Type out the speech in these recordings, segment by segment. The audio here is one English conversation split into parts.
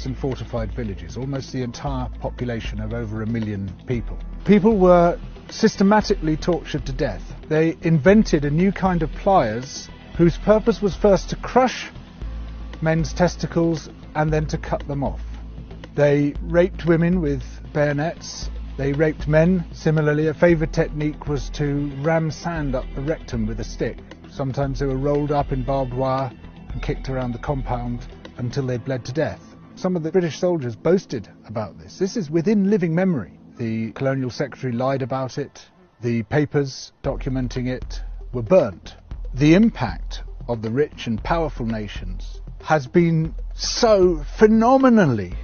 cities and fortified villages, almost the entire population of over 1 million people. People were systematically tortured to death. They invented a new kind of pliers whose purpose was first to crush men's testicles and then to cut them off. They raped women with bayonets. They raped men. Similarly, a favourite technique was to ram sand up the rectum with a stick. Sometimes they were rolled up in barbed wire and kicked around the compound until they bled to death. Some of the British soldiers boasted about this. This is within living memory. The Colonial Secretary lied about it. The papers documenting it were burnt. The impact of the rich and powerful nations has been so phenomenally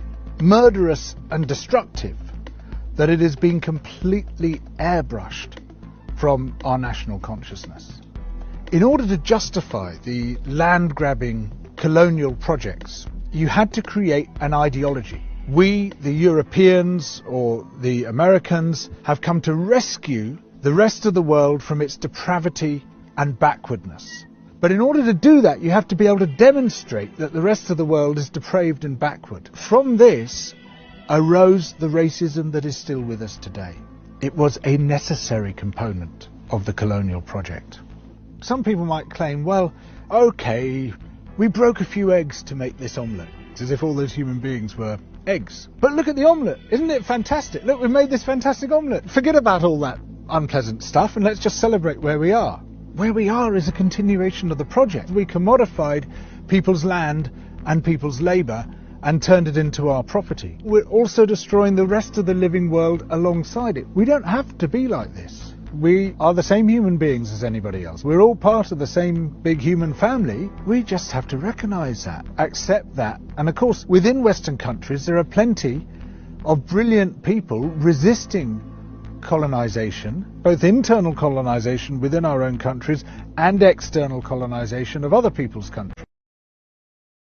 murderous and destructive that it has been completely airbrushed from our national consciousness. In order to justify the land-grabbing colonial projects, you had to create an ideology. We, the Europeans or the Americans, have come to rescue the rest of the world from its depravity and backwardness. But in order to do that, you have to be able to demonstrate that the rest of the world is depraved and backward. From this arose the racism that is still with us today. It was a necessary component of the colonial project. Some people might claim, well, okay, we broke a few eggs to make this omelette. It's as if all those human beings were eggs. But look at the omelette. Isn't it fantastic? Look, we've made this fantastic omelette. Forget about all that unpleasant stuff and let's just celebrate where we are. Where we are is a continuation of the project. We commodified people's land and people's labour and turned it into our property. We're also destroying the rest of the living world alongside it. We don't have to be like this. We are the same human beings as anybody else. We're all part of the same big human family. We just have to recognise that, accept that. And of course, within Western countries, there are plenty of brilliant people resisting colonisation, both internal colonisation within our own countries and external colonisation of other people's countries.